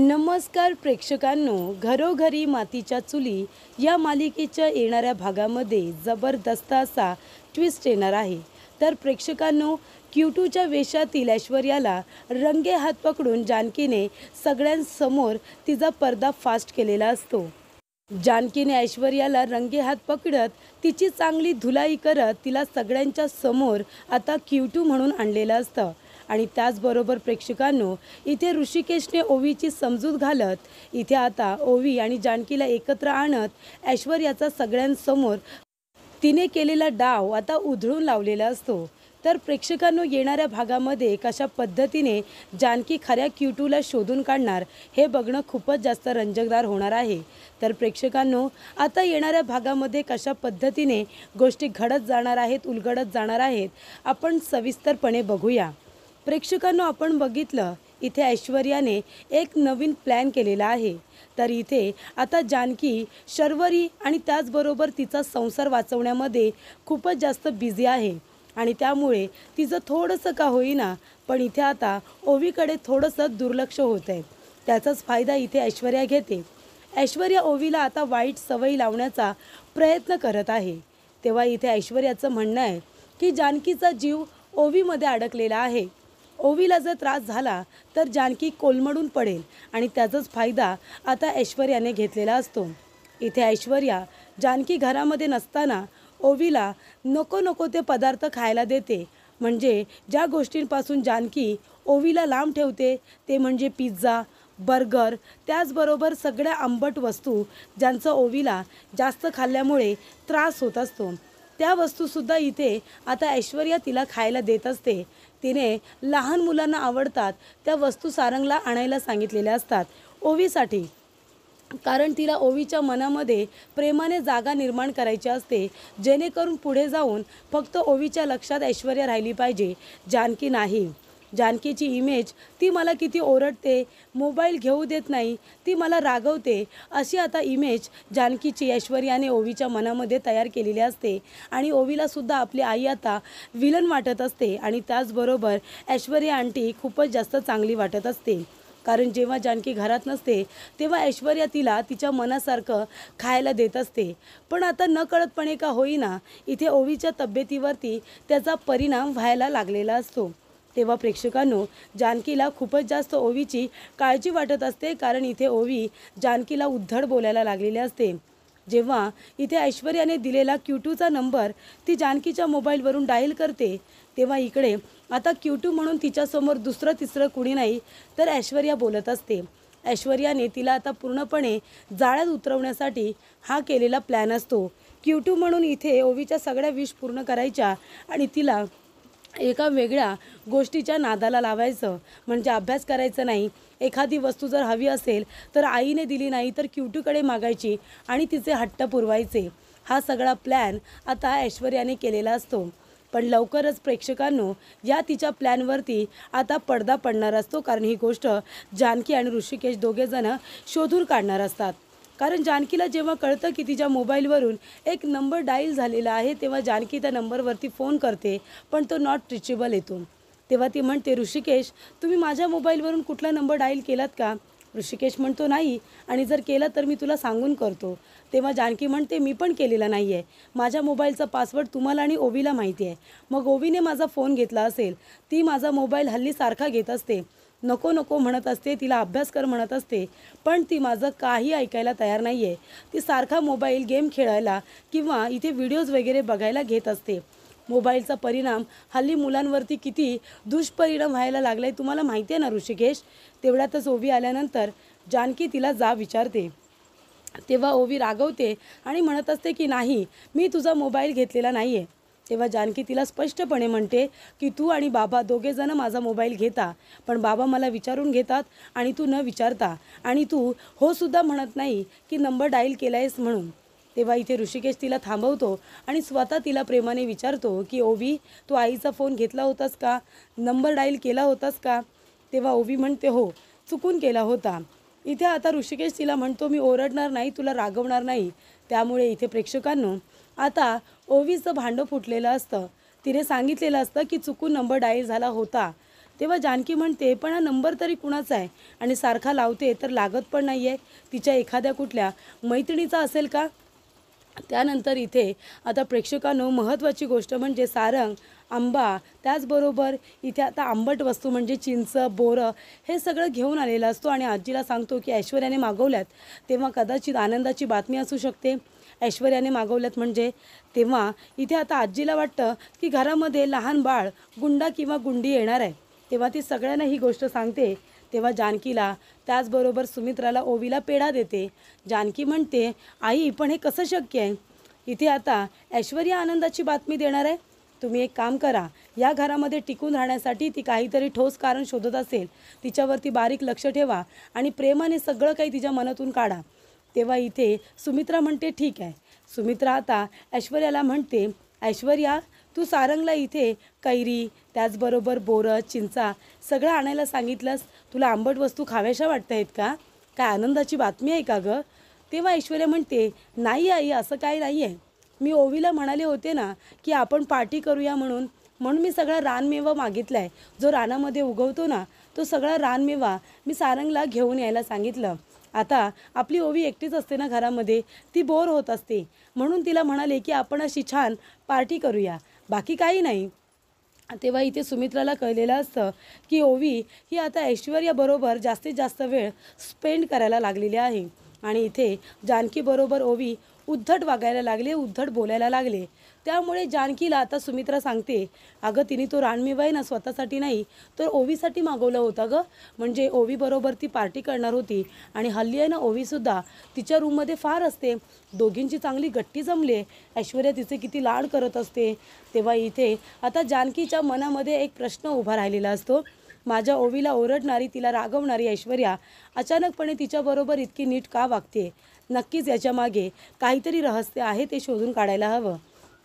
नमस्कार प्रेक्षकांनो, घरोघरी मातीच्या चुली या मालिकेच्या येणाऱ्या भागामध्ये जबरदस्त असा ट्विस्ट येणार आहे। तर प्रेक्षकांनो, Q2च्या वेशातील ऐश्वर्याला रंगे हात पकडून जानकीने सगळ्यांसमोर तिचा पर्दा फास्ट केलेला असतो। जानकीने ऐश्वर्याला रंगे हात पकडत तिची चांगली धुलाई करत तिला सगळ्यांच्या समोर आता Q2 म्हणून आणलेलं असतं। आणि त्याचबरोबर प्रेक्षकांनो, इथे ऋषिकेशने ओवीची समजूत घालत इथे आता ओवी आणि जानकीला एकत्र आणत ऐश्वर्याचा सगळ्यांसमोर तिने केलेला डाव आता उधळून लावलेला असतो। तर प्रेक्षकांनो, येणाऱ्या भागामध्ये कशा पद्धतीने जानकी खऱ्या Q2ला शोधून काढणार हे बघणं खूपच जास्त रंजकदार होणार आहे। तर प्रेक्षकांनो, आता येणाऱ्या भागामध्ये कशा पद्धतीने गोष्टी घडत जाणार आहेत, उलगडत जाणार आहेत, आपण सविस्तरपणे बघूया। प्रेक्षकांनो, आपण बघितलं इथे ऐश्वर्याने एक नवीन प्लॅन केलेला आहे। तर इथे आता जानकी शर्वरी आणि त्याचबरोबर तिचा संसार वाचवण्यामध्ये खूपच जास्त बिझी आहे आणि त्यामुळे तिचं थोडंसं का होईना पण इथे आता ओवीकडे थोडंसं दुर्लक्ष होत आहे। त्याचाच फायदा इथे ऐश्वर्या घेते। ऐश्वर्या ओवीला आता वाईट सवयी लावण्याचा प्रयत्न करत आहे। तेव्हा इथे ऐश्वर्याचं म्हणणं आहे की जानकीचा जीव ओवीमध्ये अडकलेला आहे। ओवीला जर त्रास झाला तर जानकी कोलमडून पडेल आणि त्याचाच फायदा आता ऐश्वर्याने घेतलेला असतो। इथे ऐश्वर्या जानकी घरामध्ये नसताना ओवीला नको नको ते पदार्थ खायला देते, म्हणजे ज्या गोष्टींपासून जानकी ओवीला लांब ठेवते ते म्हणजे पिझ्झा, बर्गर, त्याचबरोबर सगळ्या आंबट वस्तू ज्यांचा ओवीला जास्त खाल्ल्यामुळे त्रास होत असतो, त्या वस्तूसुद्धा इथे आता ऐश्वर्या तिला खायला देत असते। तिने लहान मुलांना आवडतात त्या वस्तू सारंगला आणायला सांगितलेल्या असतात ओवीसाठी, कारण तिला ओवीच्या मनामध्ये प्रेमाने जागा निर्माण करायची असते, जेणेकरून पुढे जाऊन फक्त ओवीच्या लक्षात ऐश्वर्या राहिली पाहिजे, जानकी नाही। जानकीची इमेज ती मला किती ओरडते, मोबाईल घेऊ देत नाही, ती मला रागवते, अशी आता इमेज जानकीची ऐश्वर्याने ओवीच्या मनामध्ये तयार केलेली असते आणि ओवीलासुद्धा आपली आई आता विलन वाटत असते आणि त्याचबरोबर ऐश्वर्या आंटी खूपच जास्त चांगली वाटत असते, कारण जेव्हा जानकी घरात नसते तेव्हा ऐश्वर्या तिला तिच्या मनासारखं खायला देत असते। पण आता नकळतपणे का होईना इथे ओवीच्या तब्येतीवरती त्याचा परिणाम व्हायला लागलेला असतो। तेव्हा प्रेक्षकांनो, जानकीला खूपच जास्त ओवीची काळजी वाटत असते, कारण इथे ओवी जानकीला उद्धट बोलायला लागलेली असते। जेव्हा इथे ऐश्वर्याने दिलेला Q2चा नंबर ती जानकीच्या मोबाईलवरून डायल करते तेव्हा इकडे आता Q2 म्हणून तिच्यासमोर दुसरं तिसरं कुणी नाही तर ऐश्वर्या बोलत असते। ऐश्वर्याने तिला आता पूर्णपणे जाळ्यात उतरवण्यासाठी हा केलेला प्लॅन असतो। Q2 म्हणून इथे ओवीच्या सगळ्या विश पूर्ण करायच्या आणि तिला एका वेगळ्या गोष्टीच्या नादाला लावायचं, म्हणजे अभ्यास करायचं नाही, एखादी वस्तू जर हवी असेल तर आईने दिली नाही तर Q2कडे मागायची आणि तिचे हट्ट पुरवायचे। हा सगळा प्लॅन आता ऐश्वर्याने केलेला असतो। पण लवकरच प्रेक्षकांनो, या तिच्या प्लॅनवरती आता पडदा पडणार असतो, कारण ही गोष्ट जानकी आणि ऋषिकेश दोघेजण शोधून काढणार असतात। कारण जानकीला जेव्हा कळतं की तिच्या मोबाईलवरून एक नंबर डायल झालेला आहे तेव्हा जानकी त्या नंबरवरती फोन करते, पण तो नॉट रिचेबल येतो। तेव्हा ती म्हणते, ऋषिकेश, तुम्ही माझ्या मोबाईलवरून कुठला नंबर डायल केलात का? ऋषिकेश म्हणतो, नाही, आणि जर केला तर मी तुला सांगून करतो। तेव्हा जानकी म्हणते, मी पण केलेला नाही आहे, माझ्या मोबाईलचा पासवर्ड तुम्हाला आणि ओवीला माहिती आहे। मग ओवीने माझा फोन घेतला असेल, ती माझा मोबाईल हल्ली सारखा घेत असते, नको नको म्हणत असते, तिला अभ्यास कर म्हणत असते, पण ती माझं काही ऐकायला तयार नाही आहे। ती सारखा मोबाईल गेम खेळायला किंवा इथे व्हिडिओज वगैरे बघायला घेत असते। मोबाईलचा परिणाम हल्ली मुलांवरती किती दुष्परिणाम व्हायला लागला आहे तुम्हाला माहिती आहे ना ऋषिकेश? तेवढ्यातच ओवी आल्यानंतर जानकी तिला जा विचारते, तेव्हा ओवी रागवते आणि म्हणत असते की नाही, मी तुझा मोबाईल घेतलेला नाही आहे। तेव्हा जानकी तिला स्पष्टपणे म्हणते की तू आणि बाबा दोघेजण माझा मोबाईल घेता, पण बाबा मला विचारून घेतात आणि तू न विचारता, आणि तू हो सुद्धा म्हणत नाही की नंबर डायल केला आहेस म्हणून। तेव्हा इथे ऋषिकेश तिला थांबवतो आणि स्वतः तिला प्रेमाने विचारतो की ओवी, तू आईचा फोन घेतला होतास का? नंबर डायल केला होतास का? तेव्हा ओवी म्हणते, हो, चुकून केला होता। इथे आता ऋषिकेश तिला म्हणतो, मी ओरडणार नाही, तुला रागवणार नाही। त्यामुळे इथे प्रेक्षकांनो, आता ओवीचं भांडं फुटलेलं असतं। तिने सांगितलेलं असतं की चुकून नंबर डायल झाला होता, तेव्हा जानकी म्हणते, पण हा नंबर तरी कुणाचा आहे आणि सारखा लावते तर लागत पण नाही आहे, तिच्या एखाद्या कुठल्या मैत्रिणीचा असेल का? त्यानंतर इथे आता प्रेक्षकांनो महत्त्वाची गोष्ट म्हणजे सारंग, आंबा, त्याचबरोबर इथे आता आंबट वस्तू म्हणजे चिंच, बोरं हे सगळं घेऊन आलेलं असतो आणि आजीला सांगतो की ऐश्वर्याने मागवल्यात. तेव्हा कदाचित आनंदाची बातमी असू शकते. ऐश्वर्याने मागवल्यात म्हणजे तेव्हा इथे आता आजीला वाटतं की घरामध्ये लहान बाळ, गुंडा किंवा गुंडी येणार आहे. तेव्हा ती सगळ्यांना ही गोष्ट सांगते. तेव्हा जानकीला, त्याचबरोबर सुमित्राला, ओवीला पेढा देते. जानकी म्हणते, आई पण हे कसं शक्य आहे? इथे आता ऐश्वर्या आनंदाची बातमी देणार आहे. तुम्ही एक काम करा, या घरामध्ये टिकून राहण्यासाठी ती काहीतरी ठोस कारण शोधत असेल, तिच्यावरती बारीक लक्ष ठेवा आणि प्रेमाने सगळं काही तिच्या मनातून काढा. तेव्हा इथे सुमित्रा म्हणते ठीक आहे. सुमित्रा आता ऐश्वर्याला म्हणते, ऐश्वर्या तू सारंगला इथे कैरी, त्याचबरोबर बोरं, चिंचा सगळं आणायला सांगितलंस. तुला आंबट वस्तू खाव्याशा वाटत आहेत का? काय आनंदाची बातमी आहे का गं? तेव्हा ऐश्वर्या म्हणते, नाही आई, असं काय नाही आहे. मी ओवीला म्हणाले होते ना की आपण पार्टी करूया म्हणून मी सगळा रानमेवा मागितला आहे. जो रानामध्ये उगवतो ना तो सगळा रानमेवा मी सारंगला घेऊन यायला सांगितलं. आता आपली ओवी एकटीच असते ना घरामध्ये, ती बोर होत असते म्हणून तिला म्हणाले की आपण अशी छान पार्टी करूया, बाकी काही नाही. तेव्हा इथे सुमित्राला कळलेलं असतं की ओवी ही आता ऐश्वर्याबरोबर जास्तीत जास्त वेळ स्पेंड करायला लागलेली आहे आणि इथे जानकीबरोबर ओवी उद्धट वागायला लागले, उद्धट बोलायला लागले. त्यामुळे जानकीला आता सुमित्रा सांगते, अगं तिने तो रानमेवा आहे ना स्वतःसाठी नाही तर ओवीसाठी मागवलं होतं गं. म्हणजे ओवीबरोबर ती पार्टी करणार होती आणि हल्ली आहे ना ओवीसुद्धा तिच्या रूममध्ये फार असते. दोघींची चांगली गट्टी जमली आहे. ऐश्वर्या तिचे किती लाड करत असते. तेव्हा इथे आता जानकीच्या मनामध्ये एक प्रश्न उभा राहिलेला असतो. माझ्या ओवीला ओरडणारी, तिला रागवणारी ऐश्वर्या अचानकपणे तिच्याबरोबर इतकी नीट का वागते? नक्कीच याच्यामागे काहीतरी रहस्य आहे, ते शोधून काढायला हवं.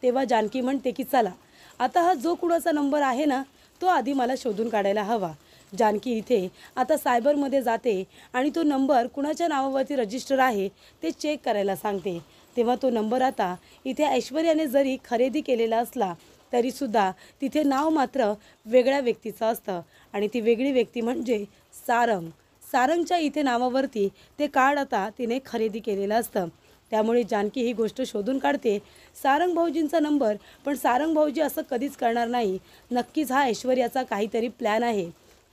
तेव्हा जानकी म्हणते की चला आता हा जो कुणाचा नंबर आहे ना तो आधी मला शोधून काढायला हवा. जानकी इथे आता सायबरमध्ये जाते आणि तो नंबर कुणाच्या नावावरती रजिस्टर आहे ते चेक करायला सांगते. तेव्हा तो नंबर आता इथे ऐश्वर्याने जरी खरेदी केलेला असला तरीसुद्धा तिथे नाव मात्र वेगळ्या व्यक्तीचं असतं आणि ती वेगळी व्यक्ती म्हणजे सारंग. सारंगच्या इथे नावावरती ते कार्ड आता तिने खरेदी केलेलं असतं. त्यामुळे जानकी ही गोष्ट शोधून काढते, सारंग भाऊजींचा नंबर. पण सारंग भाऊजी असं कधीच करणार नाही. नक्कीच हा ऐश्वर्याचा काहीतरी प्लॅन आहे.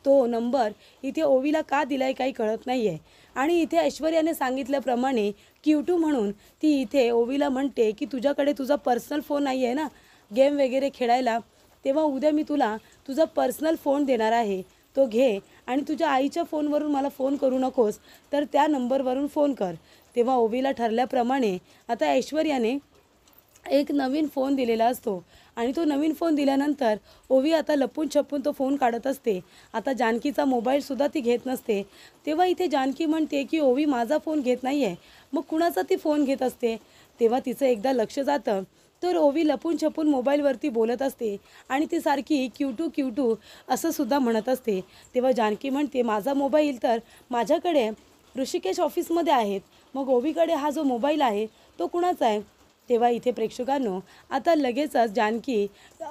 तो नंबर इथे ओवीला का दिलाय काही कळत नाही आहे. आणि इथे ऐश्वर्याने सांगितल्याप्रमाणे Q2 म्हणून ती इथे ओवीला म्हणते की तुझ्याकडे तुझा पर्सनल फोन नाही आहे ना गेम वगैरे खेळायला, तेव्हा उद्या मी तुला तुझा पर्सनल फोन देणार आहे, तो घे आणि तुझ्या आईच्या फोनवरून मला फोन करू नकोस, तर त्या नंबरवरून फोन कर. तेव्हा ओवीला ठरल्याप्रमाणे आता ऐश्वर्याने एक नवीन फोन दिलेला असतो आणि तो नवीन फोन दिल्यानंतर ओवी आता लपून छपून तो फोन काढत असते. आता जानकीचा मोबाईलसुद्धा ती घेत नसते. तेव्हा इथे जानकी म्हणते की ओवी माझा फोन घेत नाही आहे, मग कुणाचा ती फोन घेत असते? तेव्हा तिचं एकदा लक्ष जातं तर ओवी लपून छपून मोबाईलवरती बोलत असते आणि ती सारखी Q2 असं सुद्धा म्हणत असते. तेव्हा जानकी म्हणते माझा मोबाईल तर माझ्याकडे ऋषिकेश ऑफिसमध्ये आहेत, मग ओवीकडे हा जो मोबाईल आहे तो कुणाचा आहे? तेव्हा इथे प्रेक्षकांनो आता लगेचच जानकी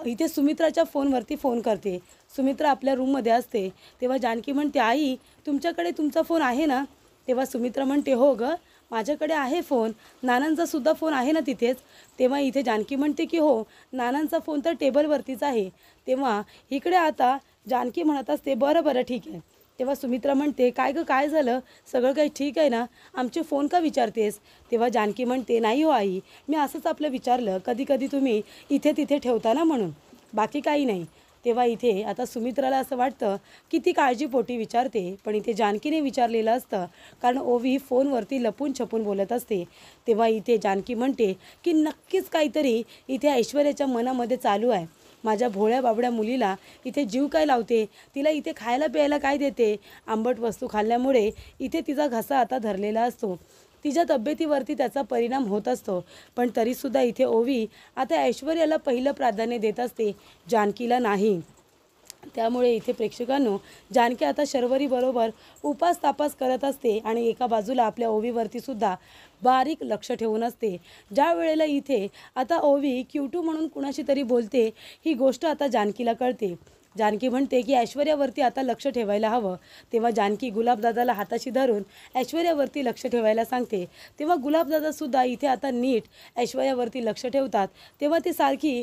इथे सुमित्राच्या फोनवरती फोन करते. सुमित्रा आपल्या रूममध्ये असते. तेव्हा जानकी म्हणते आई तुमच्याकडे तुमचा फोन आहे ना? तेव्हा सुमित्रा म्हणते हो गं माझ्याकडे आहे फोन, नानांचा सुद्धा फोन आहे ना तिथेच. तेव्हा इथे जानकी म्हणते की हो नानांचा फोन तर टेबलवरतीच आहे. तेव्हा इकडे आता जानकी म्हणत असते बरं ठीक आहे. तेव्हा सुमित्रा म्हणते काय गं काय झालं, सगळं काही ठीक आहे ना, आमचे फोन का विचारतेस? तेव्हा जानकी म्हणते नाही हो आई, मी असंच आपलं विचारलं, कधी कधी तुम्ही इथे तिथे ठेवता ना म्हणून, बाकी काही नाही. तेव्हा इथे आता सुमित्राला असं वाटतं की ती काळजीपोटी विचारते, पण इथे जानकीने विचारलेलं असतं कारण ओवी फोनवरती लपून छपून बोलत असते. तेव्हा इथे जानकी म्हणते की नक्कीच काहीतरी इथे ऐश्वर्याच्या मनामध्ये चालू आहे. माझ्या भोळ्या बाबड्या मुलीला इथे जीव काय लावते, तिला इथे खायला प्यायला काय देते? आंबट वस्तू खाल्ल्यामुळे इथे तिचा घसा आता धरलेला असतो, तिच्या तब्येतीवरती त्याचा परिणाम होत असतो. पण तरीसुद्धा इथे ओवी आता ऐश्वर्याला पहिलं प्राधान्य देत असते, जानकीला नाही. त्यामुळे इथे प्रेक्षकांनो जानकी आता शर्वरीबरोबर उपास तापास करत असते आणि एका बाजूला आपल्या ओवीवरती सुद्धा बारीक लक्ष ठेवून असते. ज्या वेळेला इथे आता ओवी Q2 म्हणून कुणाशी तरी बोलते, ही गोष्ट आता जानकीला कळते जानकी म्हणते की ऐश्वर्यावरती आता लक्ष ठेवायला हवं. तेव्हा जानकी गुलाबदादाला हाताशी धरून ऐश्वर्यावरती लक्ष ठेवायला सांगते. तेव्हा गुलाबदादासुद्धा इथे आता नीट ऐश्वर्यावरती लक्ष ठेवतात. तेव्हा ती सारखी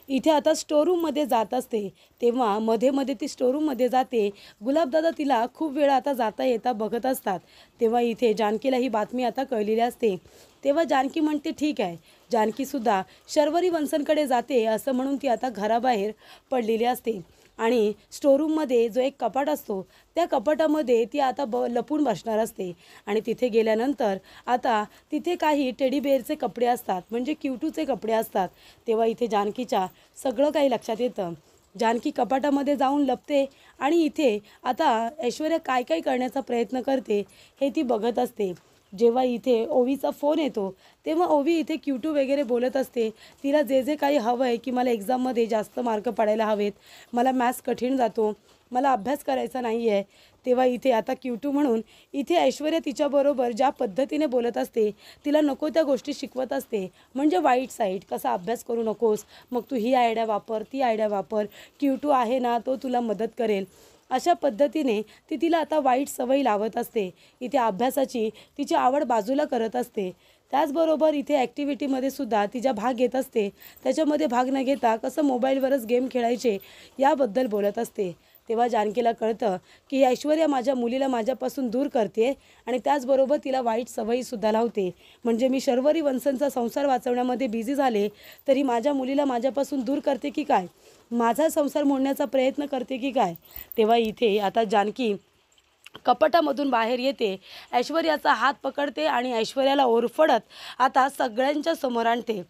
इथे आता स्टोरूममध्ये जात असते. तेव्हा मध्ये मध्ये ती स्टोरूममध्ये जाते. गुलाबदादा तिला खूप वेळा आता जाता येता बघत असतात. तेव्हा इथे जानकीला ही बातमी आता कळलेली असते. तेव्हा जानकी म्हणते ठीक आहे. जानकीसुद्धा शर्वरी वंशनकडे जाते असं म्हणून ती आता घराबाहेर पडलेली असते. आणि स्टोरूममध्ये जो एक कपाट असतो त्या कपाटामध्ये ती आता लपून बसणार असते. आणि तिथे गेल्यानंतर आता तिथे काही टेडी बेअरचे कपडे असतात, म्हणजे क्यूटूचे कपडे असतात. तेव्हा इथे जानकीच्या सगळं काही लक्षात येतं. जानकी कपाटामध्ये जाऊन लपते आणि इथे आता ऐश्वर्या काय काय करण्याचा प्रयत्न करते हे ती बघत असते. जेव्हा इथे ओवीचा फोन येतो तेव्हा ओवी इथे क्यूटू वगैरे बोलत असते. तिला जे जे काही हवं आहे की मला एक्झाममध्ये जास्त मार्क पडायला हवेत, मला मॅथ्स कठीण जातो, मला अभ्यास करायचा नाही आहे. तेव्हा इथे आता क्यूटू म्हणून इथे ऐश्वर्या तिच्याबरोबर ज्या पद्धतीने बोलत असते, तिला नको त्या गोष्टी शिकवत असते. म्हणजे वाईट साईड, कसा अभ्यास करू नकोस, मग तू ही आयडिया वापर, ती आयडिया वापर, क्यूटू आहे ना तो तुला मदत करेल. अशा पद्धतीने ती तिला आता वाईट सवयी लावत असते. इथे अभ्यासाची तिची आवड बाजूला करत असते. त्याचबरोबर इथे ॲक्टिव्हिटीमध्ये सुद्धा तिच्या भाग घेत असते. त्याच्यामध्ये भाग न घेता कसं मोबाईलवरच गेम खेळायचे याबद्दल बोलत असते. तेव्हा जानकीला कळतं की ऐश्वर्या माझ्या मुलीला माझ्यापासून दूर करते आणि त्याचबरोबर तिला वाईट सवयीसुद्धा लावते. म्हणजे मी शर्वरी वंशनचा संसार वाचवण्यामध्ये बिझी झाले तरी माझ्या मुलीला माझ्यापासून दूर करते की काय, माझा संसार मोडण्याचा प्रयत्न करते की काय. तेव्हा इथे आता जानकी कपाटामधून बाहेर येते, ऐश्वर्याचा हात पकडते आणि ऐश्वर्याला ओरफडत आता सगळ्यांच्या समोर आणते.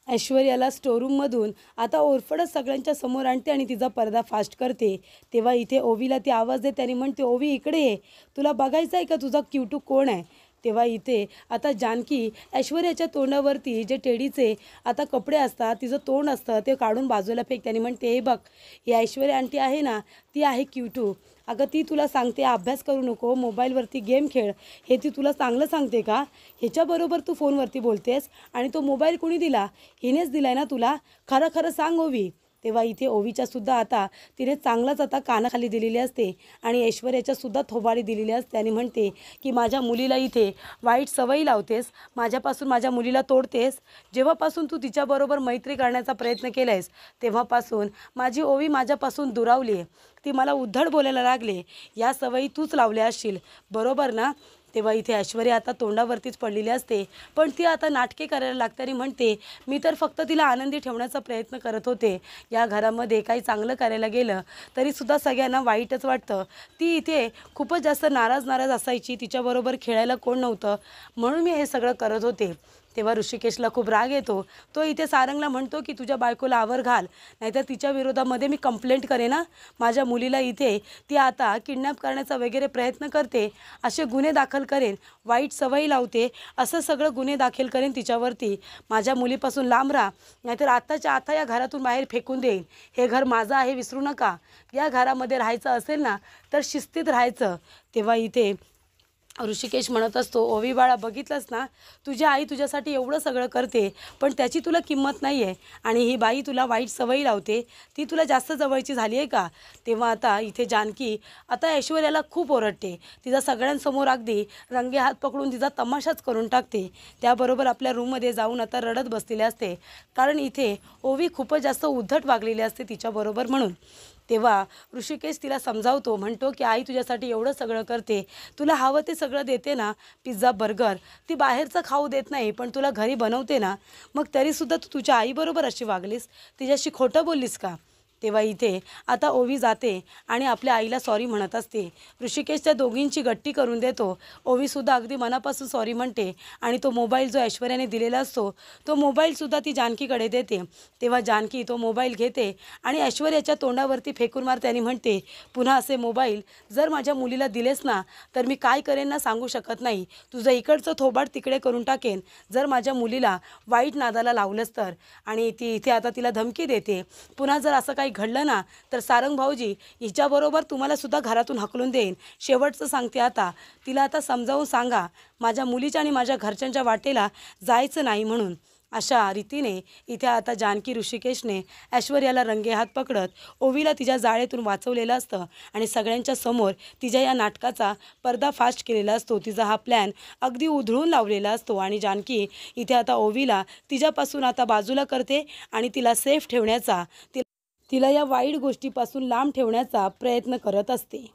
ऐश्वर्याला स्टोरूममधून आता ओरफडत सगळ्यांच्या समोर आणते आणि तिचा पडदा फास्ट करते. तेव्हा इथे ओवीला ती आवाज देते आणि म्हणते, ओवी इकडे ये, तुला बघायचं आहे का तुझा क्यूटू कोण आहे. तेव्हा इथे आता जानकी ऐश्वर्याच्या तोंडावरती जे टेडीचे आता कपडे असतात, तिचं तोंड असतं ते काढून बाजूला फेकते आणि म्हणते, हे बघ, ही ऐश्वर्या आंटी आहे ना, ती आहे क्यूटू. अगं ती तुला सांगते अभ्यास करू नको, मोबाईलवरती गेम खेळ, हे ती तुला चांगलं सांगते का. ह्याच्याबरोबर तू फोनवरती बोलतेस आणि तो मोबाईल कोणी दिला, हिनेच दिला आहे ना तुला, खरं खरं सांग ओवी. तेव्हा इथे ओवीच्या सुद्धा आता तिने चांगलाच आता कानाखाली दिलेली असते आणि ऐश्वर्याच्या सुद्धा थोबाडी दिलेली असते आणि म्हणते की माझ्या मुलीला इथे वाईट सवयी लावतेस, माझ्यापासून माझ्या मुलीला तोडतेस. जेव्हापासून तू तिच्याबरोबर मैत्री करण्याचा प्रयत्न केला आहेस तेव्हापासून माझी ओवी माझ्यापासून दुरावली आहे. ती मला उद्धट बोलायला लागले. या सवयी तूच लावल्या असशील, बरोबर ना. तेव्हा इथे ऐश्वर्या आता तोंडावरतीच पडलेली असते. पण ती आता नाटके करायला लागते आणि म्हणते, मी तर फक्त तिला आनंदी ठेवण्याचा प्रयत्न करत होते. या घरामध्ये काही चांगलं करायला गेलं तरीसुद्धा सगळ्यांना वाईटच वाटतं. ती इथे खूपच जास्त नाराज असायची, तिच्याबरोबर खेळायला कोण नव्हतं म्हणून मी हे सगळं करत होते. तेव्हा ऋषिकेशला खूप राग येतो. तो इथे सारंगला म्हणतो की तुझ्या बायकोला आवर घाल, नाहीतर तिच्या विरोधामध्ये मी कंप्लेंट करेन ना. माझ्या मुलीला इथे ती आता किडनॅप करण्याचा वगैरे प्रयत्न करते, असे गुन्हे दाखल करेन, वाईट सवयी लावते, असं सगळं गुन्हे दाखल करेन तिच्यावरती. माझ्या मुलीपासून लांब राहा, नाहीतर आत्ताच्या आता या घरातून बाहेर फेकून देईन. हे घर माझं आहे विसरू नका. या घरामध्ये राहायचं असेल ना तर शिस्तीत राहायचं. तेव्हा इथे ऋषिकेश म्हणत असतो, ओवी बाळा बघितलंस ना, तुझी आई तुझ्यासाठी एवढं सगळं करते पण त्याची तुला किंमत नाही आहे आणि ही बाई तुला वाईट सवयी लावते, ती तुला जास्त जवळची झाली आहे का. तेव्हा आता इथे जानकी आता ऐश्वर्याला खूप ओरडते. तिचा सगळ्यांसमोर अगदी रंगे हात पकडून तिचा तमाशाच करून टाकते. त्याबरोबर आपल्या रूममध्ये जाऊन आता रडत बसलेले असते, कारण इथे ओवी खूपच जास्त उद्धट वागलेली असते तिच्याबरोबर म्हणून. तेव्हा ऋषिकेश तिला समजावतो, म्हणतो की आई तुझ्यासाठी एवढं सगळं करते, तुला हवं ते सगळं देते ना, पिझ्झा बर्गर, ती बाहेरचं खाऊ देत नाही पण तुला घरी बनवते ना, मग तरीसुद्धा तू तुझ्या आईबरोबर अशी वागलीस, तिच्याशी खोटं बोललीस का. तेव्हा इथे आता ओवी जाते आणि आपल्या आईला सॉरी म्हणत असते. ऋषिकेश त्या दोघींची गट्टी करून देतो. ओवीसुद्धा अगदी मनापासून सॉरी म्हणते आणि तो मोबाईल जो ऐश्वर्याने दिलेला असतो तो मोबाईलसुद्धा ती जानकीकडे देते. तेव्हा जानकी तो मोबाईल घेते आणि ऐश्वर्याच्या तोंडावरती फेकून मारते आणि म्हणते, पुन्हा असे मोबाईल जर माझ्या मुलीला दिलेस ना तर मी काय करेन ना सांगू शकत नाही, तुझं इकडचं थोबाड तिकडे करून टाकेन जर माझ्या मुलीला वाईट नादाला लावलंस तर. आणि ती इथे आता तिला धमकी देते, पुन्हा जर असं काही घडलं ना तर सारंग भाऊजी हिच्याबरोबर तुम्हाला सुद्धा घरातून हकलून देईन. शेवटचं सांगते आता, तिला आता समजावून सांगा माझ्या मुलीच्या आणि माझ्या घरच्यांच्या वाटेला जायचं नाही म्हणून. अशा रीतीने इथे आता जानकी ऋषिकेशने ऐश्वर्याला रंगेहात पकडत ओवीला तिच्या जाळेतून वाचवलेलं असतं आणि सगळ्यांच्या समोर तिच्या या नाटकाचा पर्दाफाश केलेला असतो. तिचा हा प्लॅन अगदी उधळून लावलेला असतो आणि जानकी इथे आता ओवीला तिच्यापासून आता बाजूला करते आणि तिला सेफ ठेवण्याचा, तिला या वाईट गोष्टीपासून लांब ठेवण्याचा प्रयत्न करत असते.